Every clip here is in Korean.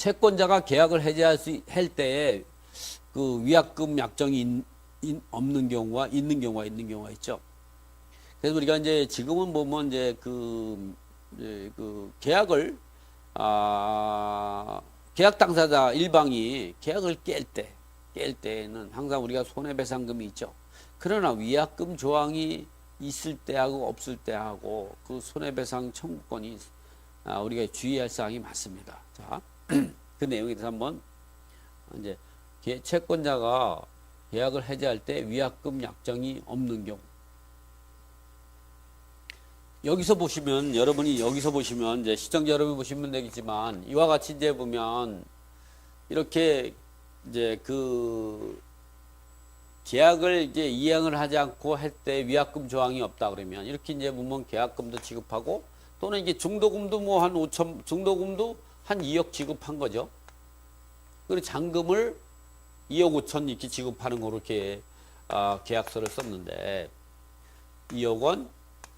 채권자가 계약을 할 때에 그 위약금 약정이 없는 경우와 있는 경우가 있죠. 그래서 우리가 이제 지금은 보면 이제 그 계약을 계약 당사자 일방이 계약을 깰 때에는 항상 우리가 손해배상금이 있죠. 그러나 위약금 조항이 있을 때하고 없을 때하고 그 손해배상 청구권이 우리가 주의할 사항이 많습니다. 자, 그 내용에 대해서 한번 이제 채권자가 계약을 해지할 때 위약금 약정이 없는 경우. 여기서 보시면 이제 시청자 여러분이 보시면 되겠지만 이와 같이 이제 보면 이렇게 이제 그 계약을 이제 이행을 하지 않고 할 때 위약금 조항이 없다 그러면 이렇게 이제 보면 계약금도 지급하고 또는 이게 중도금도 뭐 한 5천 중도금도 한 2억 지급한 거죠. 그리고 잔금을 2억 5천 이렇게 지급하는 거로 이렇게 계약서를 썼는데 2억 원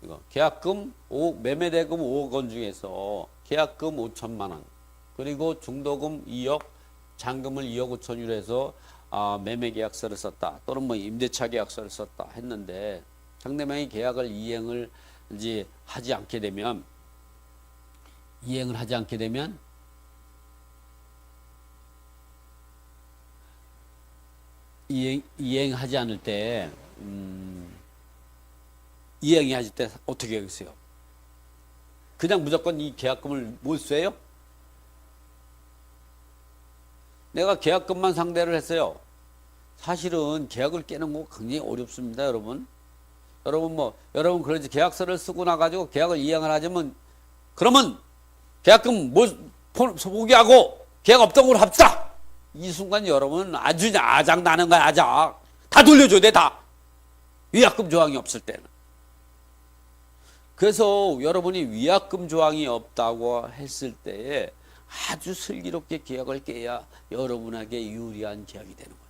이거 계약금 매매대금 5억 원 중에서 계약금 5천만 원 그리고 중도금 2억 잔금을 2억 5천으로 해서 매매계약서를 썼다 또는 뭐 임대차 계약서를 썼다 했는데 상대방이 계약을 이행을 이제 하지 않게 되면 이행하지 않을 때 이행이 하실 때 어떻게 하겠어요? 그냥 무조건 이 계약금을 몰수해요? 내가 계약금만 상대를 했어요. 사실은 계약을 깨는 거 굉장히 어렵습니다, 여러분. 여러분 그러지 계약서를 쓰고 나가지고 계약을 이행을 하자면 그러면 계약금 포기하고 계약 없던 걸로 합시다. 이 순간 여러분 아주 아작 나는 거야, 아작. 다 돌려줘야 돼, 다. 위약금 조항이 없을 때는. 그래서 여러분이 위약금 조항이 없다고 했을 때에 아주 슬기롭게 계약을 깨야 여러분에게 유리한 계약이 되는 거죠.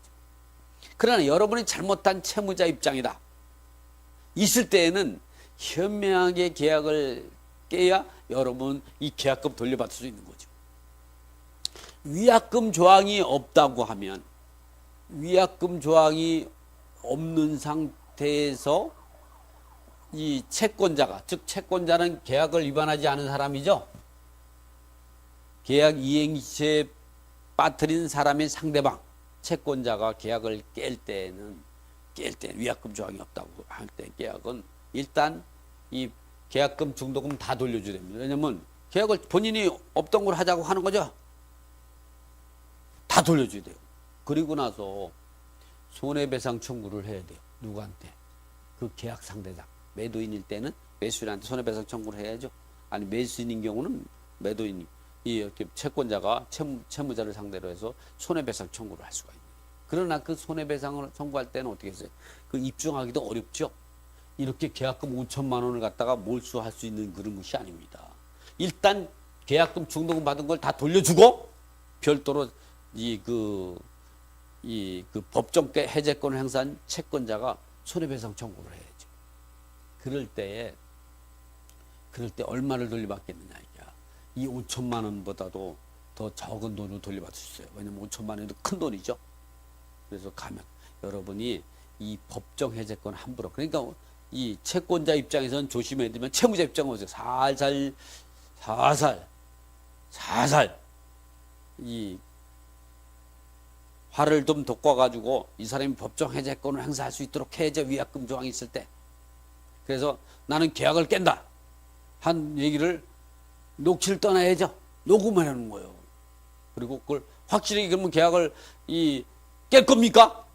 그러나 여러분이 잘못한 채무자 입장이다. 있을 때에는 현명하게 계약을 깨야 여러분 이 계약금 돌려받을 수 있는 거죠. 위약금 조항이 없다고 하면 위약금 조항이 없는 상태에서 이 채권자가, 즉 채권자는 계약을 위반하지 않은 사람이죠. 계약 이행시에 빠뜨린 사람의 상대방, 채권자가 계약을 깰 때는 위약금 조항이 없다고 할 때 계약은 일단 이 계약금, 중도금 다 돌려줘야 됩니다. 왜냐면 계약을 본인이 없던 걸 하자고 하는 거죠. 다 돌려줘야 돼요. 그리고 나서 손해배상 청구를 해야 돼요. 누구한테? 그 계약 상대자. 매도인일 때는 매수인한테 손해배상 청구를 해야죠. 아니 매수인인 경우는 매도인이 이렇게 채권자가 채무자를 상대로 해서 손해배상 청구를 할 수가 있는. 그러나 그 손해배상을 청구할 때는 어떻게 했어요? 그 입증하기도 어렵죠. 이렇게 계약금 5천만 원을 갖다가 몰수할 수 있는 그런 것이 아닙니다. 일단 계약금 중도금 받은 걸 다 돌려주고 별도로 그 법정 해제권을 행사한 채권자가 손해배상 청구를 해야죠. 그럴 때 얼마를 돌려받겠느냐 이게. 이 5천만 원보다도 더 적은 돈을 돌려받을 수 있어요. 왜냐면 5천만 원도 큰 돈이죠. 그래서 가면 여러분이 이 법정 해제권 함부로, 그러니까 이 채권자 입장에서는 조심해야 되면 채무자 입장은 오세요. 살살 이 화를 좀 돋궈가지고 이 사람이 법정 해제권을 행사할 수 있도록 해제 위약금 조항이 있을 때, 그래서 나는 계약을 깬다 한 얘기를 녹취를 떠나야죠. 녹음을 하는 거예요. 그리고 그걸 확실히 그러면 계약을 깰 겁니까?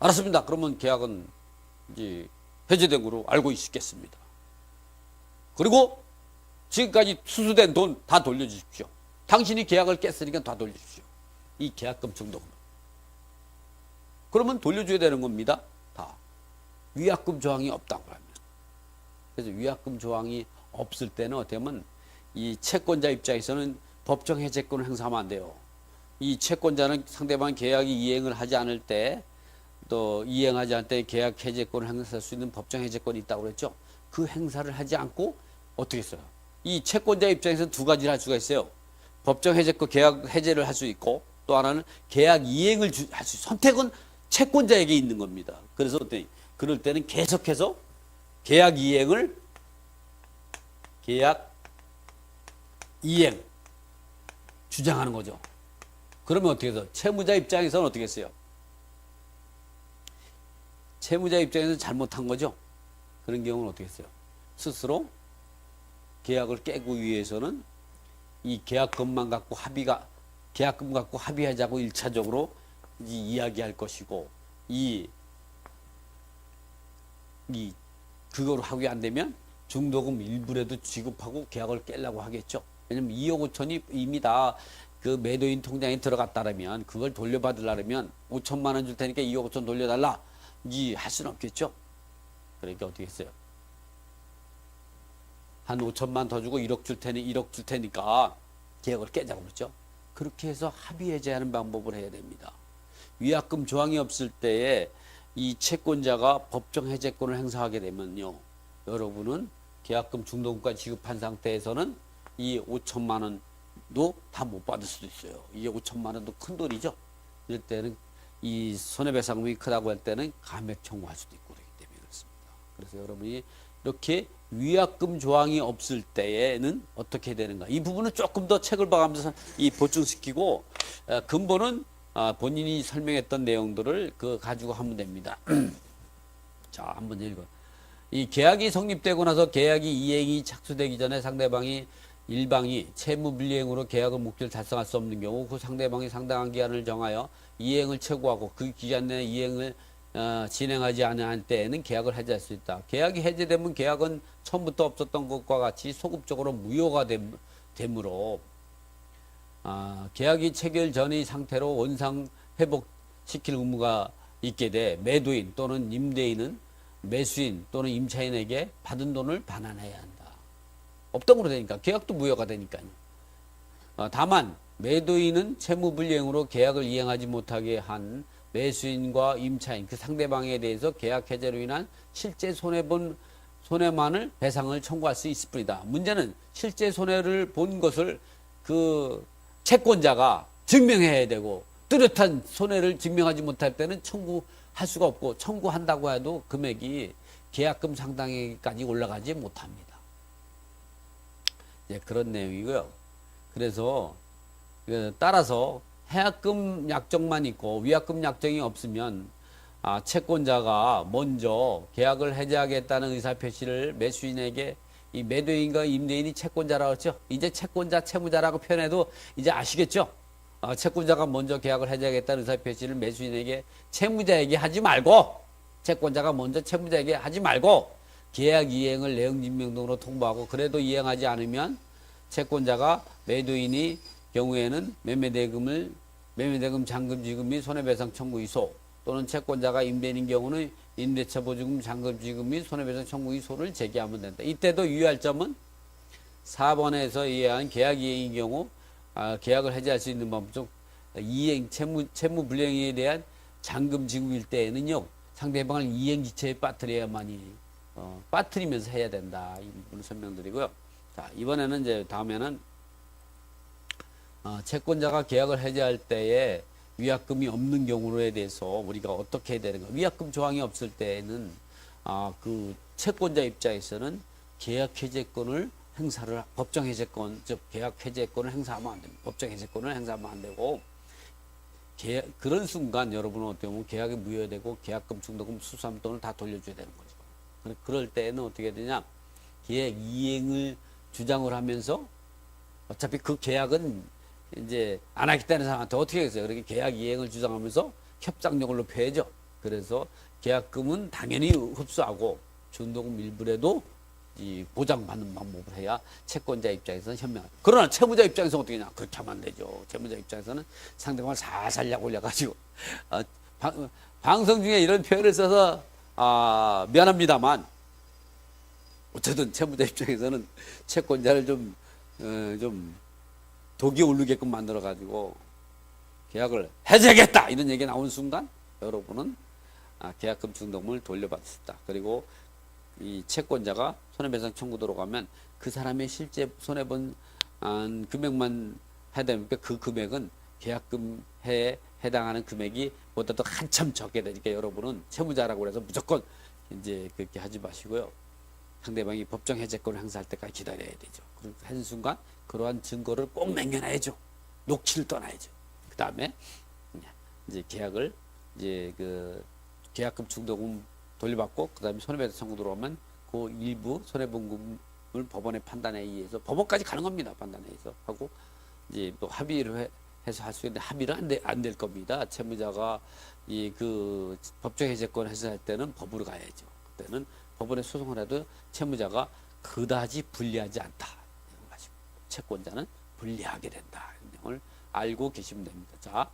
알았습니다. 그러면 계약은 이제 해제된 거로 알고 있겠습니다. 그리고 지금까지 수수된 돈 다 돌려주십시오. 당신이 계약을 깼으니까 다 돌려주십시오. 이 계약금 중도금. 그러면 돌려줘야 되는 겁니다. 다. 위약금 조항이 없다고 하면. 그래서 위약금 조항이 없을 때는 어떻게 하면 이 채권자 입장에서는 법정 해제권을 행사하면 안 돼요. 이 채권자는 상대방 계약이 이행을 하지 않을 때, 또 이행하지 않을 때 계약 해제권을 행사할 수 있는 법정 해제권이 있다고 그랬죠. 그 행사를 하지 않고 어떻게 했어요? 이 채권자 입장에서 두 가지를 할 수가 있어요. 법정 해제권 계약 해제를 할 수 있고 또 하나는 계약 이행을 할 수 선택은 채권자에게 있는 겁니다. 그래서 그럴 때는 계속해서 계약 이행 주장하는 거죠. 그러면 어떻게 해서 채무자 입장에서는 어떻게 했어요? 채무자 입장에서는 잘못한 거죠. 그런 경우는 어떻게 했어요? 스스로 계약을 깨고 위해서는 이 계약금만 갖고 계약금 갖고 합의하자고 1차적으로 이야기할 것이고 그거로 합의 안 되면 중도금 일부라도 지급하고 계약을 깨려고 하겠죠. 왜냐면 2억 5천이 이미 다 그 매도인 통장에 들어갔다라면 그걸 돌려받으려면 5천만 원 줄 테니까 2억 5천 돌려달라 할 수는 없겠죠. 그러니까 어떻게 했어요? 한 5천만 더 주고 1억 줄 테니까 계약을 깨자고 그랬죠. 그렇게 해서 합의 해제하는 방법을 해야 됩니다. 위약금 조항이 없을 때에 이 채권자가 법정 해제권을 행사하게 되면요, 여러분은 계약금 중도금까지 지급한 상태에서는 이 5천만 원도 다 못 받을 수도 있어요. 이게 5천만 원도 큰 돈이죠. 이럴 때는 이 손해배상금이 크다고 할 때는 감액 청구할 수도 있고 그렇기 때문에 그렇습니다. 그래서 여러분이 이렇게 위약금 조항이 없을 때에는 어떻게 되는가? 이 부분은 조금 더 책을 봐가면서 보충시키고 근본은 본인이 설명했던 내용들을 가지고 하면 됩니다. 자, 한번 읽어. 이 계약이 성립되고 나서 계약이 이행이 착수되기 전에 일방이 채무불이행으로 계약의 목적을 달성할 수 없는 경우 그 상대방이 상당한 기한을 정하여 이행을 최고하고 그 기간 내에 이행을 진행하지 않을 때에는 계약을 해제할 수 있다. 계약이 해제되면 계약은 처음부터 없었던 것과 같이 소급적으로 무효가 되므로 계약이 체결 전의 상태로 원상 회복시킬 의무가 있게 돼 매도인 또는 임대인은 매수인 또는 임차인에게 받은 돈을 반환해야 한다. 없던 거로 되니까 계약도 무효가 되니까요. 다만 매도인은 채무불이행으로 계약을 이행하지 못하게 한 매수인과 임차인 그 상대방에 대해서 계약 해제로 인한 실제 손해만을 배상을 청구할 수 있을 뿐이다. 문제는 실제 손해를 본 것을 그 채권자가 증명해야 되고 뚜렷한 손해를 증명하지 못할 때는 청구할 수가 없고 청구한다고 해도 금액이 계약금 상당히까지 올라가지 못합니다. 그런 내용이고요. 그래서 따라서 해약금 약정만 있고 위약금 약정이 없으면 채권자가 먼저 계약을 해제하겠다는 의사표시를 매수인에게 이 매도인과 임대인이 채권자라고 했죠. 이제 채권자, 채무자라고 표현해도 이제 아시겠죠? 채권자가 먼저 계약을 해제하겠다는 의사표시를 매수인에게 채무자에게 하지 말고 채권자가 먼저 채무자에게 하지 말고 계약 이행을 내용증명 등으로 통보하고 그래도 이행하지 않으면 채권자가 매도인이 경우에는 매매대금 잔금 지급 및 손해배상 청구 이소 또는 채권자가 임대인인 경우는 임대차 보증금 잔금 지급 및 손해배상 청구 이소를 제기하면 된다. 이때도 유의할 점은 4번에서 이해한 계약 이행인 경우 계약을 해제할 수 있는 방법 중 이행 채무 불이행에 대한 잔금 지급일 때에는요 상대방을 이행 기체에 빠뜨려야만이 빠뜨리면서 해야 된다. 이 부분을 설명드리고요. 자, 이번에는 다음에는 채권자가 계약을 해제할 때에 위약금이 없는 경우에 대해서 우리가 어떻게 해야 되는가. 위약금 조항이 없을 때에는 그 채권자 입장에서는 계약 해제권을 법정 해제권, 즉 계약 해제권을 행사하면 안 됩니다. 법정 해제권을 행사하면 안 되고 그런 순간 여러분은 어떻게 보면 계약이 무효되고 계약금, 중도금, 수수한 돈을 다 돌려줘야 되는 거죠. 그럴 때는 어떻게 되냐. 계약 이행을 주장을 하면서 어차피 그 계약은 이제 안 하겠다는 사람한테 어떻게 하겠어요? 그렇게 계약 이행을 주장하면서 협상력을 높여야죠. 그래서 계약금은 당연히 흡수하고 중도금 일부라도 보장받는 방법을 해야 채권자 입장에서는 현명하다. 그러나 채무자 입장에서는 어떻게 하냐? 그렇게 하면 안 되죠. 채무자 입장에서는 상대방을 살살 약 올려가지고 방송 중에 이런 표현을 써서 미안합니다만 어쨌든 채무자 입장에서는 채권자를 좀 독이 오르게끔 만들어가지고 계약을 해제하겠다 이런 얘기가 나오는 순간 여러분은 계약금 중도금을 돌려받을 수 있다. 그리고 이 채권자가 손해배상 청구 들어가면 그 사람의 실제 손해본 금액만 해야 되니까 그 금액은 계약금에 해당하는 금액이 보다도 한참 적게 되니까 여러분은 채무자라고 해서 무조건 이제 그렇게 하지 마시고요. 상대방이 법정 해제권을 행사할 때까지 기다려야 되죠. 그런 순간 그러한 증거를 꼭 남겨놔야죠. 녹취를 떠나야죠. 그 다음에 이제 계약을 이제 그 계약금 중도금 돌려받고 그 다음에 손해배상 청구 들어오면 그 일부 손해보험금을 법원의 판단에 의해서 법원까지 가는 겁니다. 판단에 의해서 하고 이제 또 합의를 해서 할 수 있는데 합의는 안 될 겁니다. 채무자가 이 그 법정 해제권 해소할 때는 법으로 가야죠. 그때는 법원에 소송을 해도 채무자가 그다지 불리하지 않다. 채권자는 불리하게 된다. 이런 내용을 알고 계시면 됩니다. 자.